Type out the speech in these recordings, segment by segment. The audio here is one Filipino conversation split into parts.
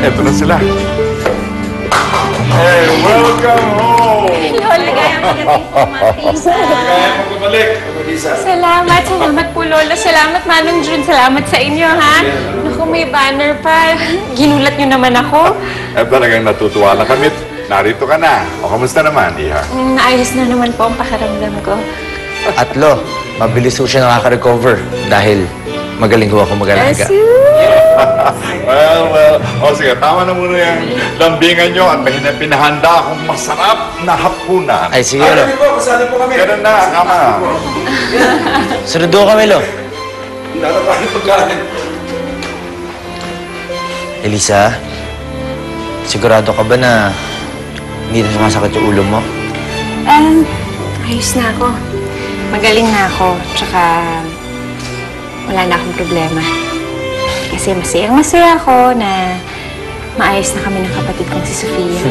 Eto na sila. Hey, welcome home! Lola, gaya magating po, Matisa. Kaya mo bumalik, Matisa. Salamat po, Lola. Salamat, Manong Jun. Salamat sa inyo, ha? Naku, may banner pa. Ginulat niyo naman ako. Talagang natutuwa na kami. Narito ka na. O, kamusta naman, Iha? Naayos na naman po ang pakiramdam ko. At Lo, mabilis po siya nakaka-recover dahil magaling ko ako mag-alaga. Well. O sige, tama na muna yung lambingan nyo at may pinahanda akong masarap na hapunan. Ay, sige, Lo. Kasali po kami. Ganun na, kama. Sunod doon kami, Lo. Nakapagin pagkain. Elisa, sigurado ka ba na hindi na sumasakit yung ulo mo? Ayos na ako. Magaling na ako. Tsaka, wala na akong problema. Kasi masayang-masaya ako na maayos na kami ng kapatid kong si Sofia.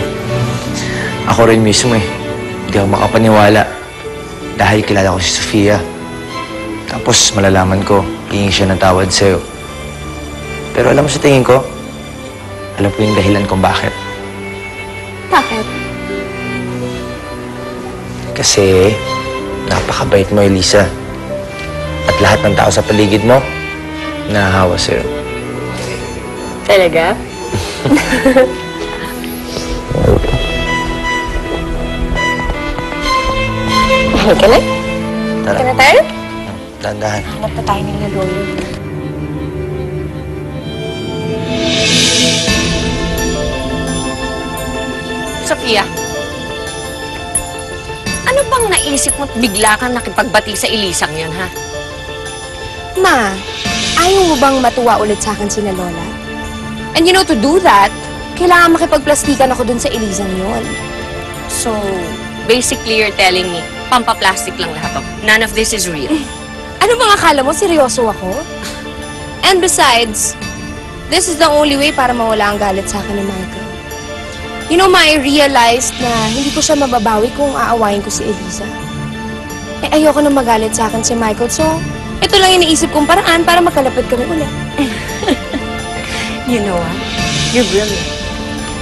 Ako rin mismo eh. Hindi ako makapaniwala. Dahil kilala ko si Sofia. Tapos malalaman ko, hihingi siya ng tawad sa'yo. Pero alam mo sa tingin ko, alam ko yung dahilan kung bakit. Bakit? Kasi napakabait mo, Elisa. At lahat ng tao sa paligid mo, nahahawa sa'yo. Talaga? Halika na. Tara. Halika na tayo? Dahan-dahan. Hanap na tayo ng lolo. Sofia, ano bang naisip mo't bigla kang nakipagbati sa Elisang yun, ha? Ma, ayaw mo bang matuwa ulit sa akin sina Lola? And you know, to do that, kailangan makipagplastikan ako dun sa Elizang yun. So, basically you're telling me, pampaplastic lang lahat to. None of this is real. Ano bang akala mo? Seryoso ako? And besides, this is the only way para mawala ang galit sa akin ni Michael. You know, Ma, I realized na hindi ko siya mababawi kung aawayin ko si Eliza. Eh, ayoko na magalit sa akin si Michael, so ito lang iniisip kong paraan para magkalapit kami ulit. You know what? You're brilliant.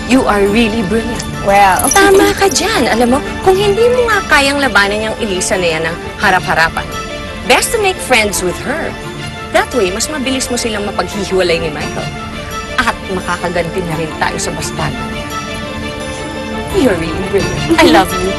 You are really brilliant. Well, Tama ka dyan. Alam mo, kung hindi mo nga kayang labanan yung Elisa na yan ng harap-harapan, best to make friends with her. That way, mas mabilis mo silang mapaghihiwalay ni Michael. At makakaganti na rin tayo sa bastardo niya. You're really brilliant. I love you.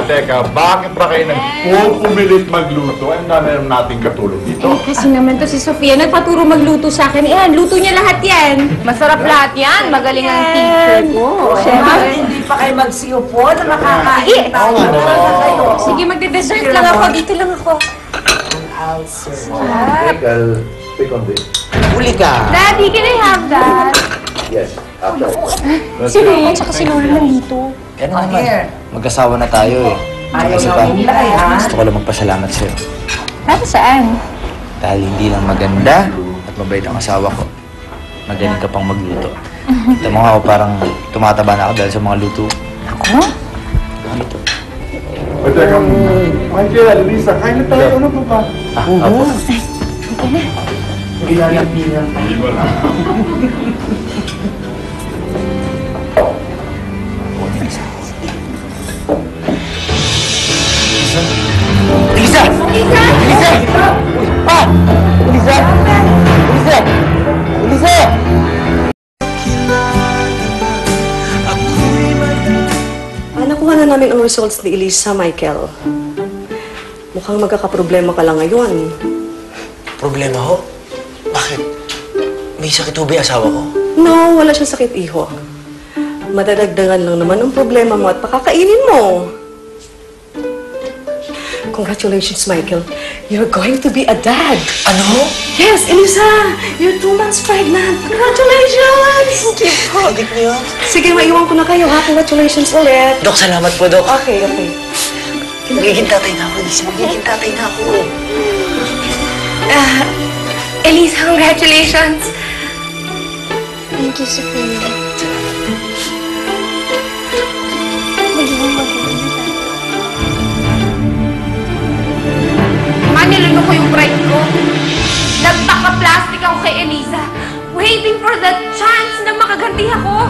Teka, bakit ba kayo nagpupumilit magluto? Ang dami nating katulong dito. Kasi naman to si Sofia, nagpaturo magluto sa akin. Yan, luto niya lahat yan. masarap lahat yan. Magaling ang teacher ko. Siyempre, hindi pa kayo magsiupo na makakain tayo. Sige, magde-dessert lang ako. Dito lang ako. I'll pick on this. Huli ka! Daddy, can I have that? Yes, after. Si Mama at si Lola nandito. Yan naman. Mag-asawa na tayo eh. Ayaw Kasi na pa, umilay, ha? gusto ko lang magpasalamat sa'yo. Para saan? Dahil hindi lang maganda at mabait ang asawa ko. Magaling ka pang magluto. Ito mo nga ako parang tumataba na ako dahil sa mga luto. Ako? Ano ito? O teka, Michael, Lisa, kain na tayo. Ano pa ba? Opo. Ginagabihan. Hindi ba na? Elisa! Elisa! Elisa! Ah! Elisa! Elisa! Elisa! Ako'y namin ang results ni Elisa, Michael. Mukhang magkakaproblema ka lang ngayon. Problema ho? Bakit? May sakit ho ba yung asawa ko? No, wala siyang sakit, iho. Madadagdagan lang naman ang problema mo at pakakainin mo. Congratulations, Michael. You're going to be a dad. Ano? Yes, Elisa! You're 2 months pregnant. Congratulations! Hindi ko yun. Sige, maiwan ko na kayo, ha? Congratulations ulit. Dok, salamat po, Dok. Okay, okay. Magiging tatay na ako, Lisa. Magiging tatay na ako. Elisa, congratulations! Thank you, Sophia. Magiging magaling na tayo. Manilano ko yung pride ko. Nagpaka-plastic ako kay Elisa, waiting for the chance na makaganti ako.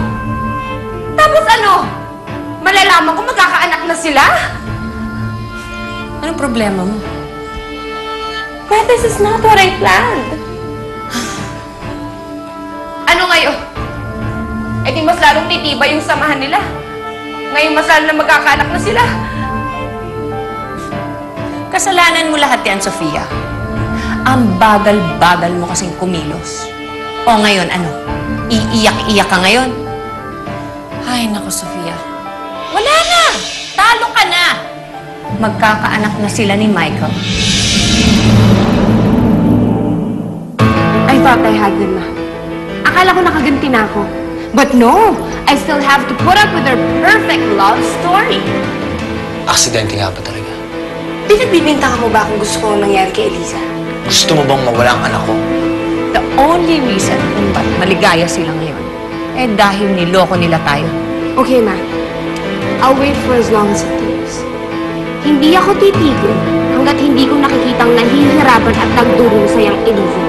Tapos ano? Malalaman ko magkakaanak na sila? Anong problema mo? But this is not what I planned. Ano ngayon? Eh di mas lalong titibay yung samahan nila. Ngayon mas lalo na magkakaanak na sila. Kasalanan mo lahat yan, Sofia. Ang bagal-bagal mo kasing kumilos. O ngayon, ano? Iiyak-iyak ka ngayon? Ay, naku, Sofia. Wala na! Talo ka na! Magkakaanak na sila ni Michael. I thought I had them na. Akala ko nakaganti na ako. But no! I still have to put up with their perfect love story. Aksidente nga ba talaga? Pinagbibintangan mo ba kung gusto ko nangyari kay Elisa? Gusto mo bang mawala ang anak ko? The only reason kung ba't maligaya sila ngayon, eh dahil niloko nila tayo. Okay, ma. I'll wait for as long as it takes. Hindi ako titigil hanggat hindi ko nakikitang nahihirapan at nagdurusa yung Elisa.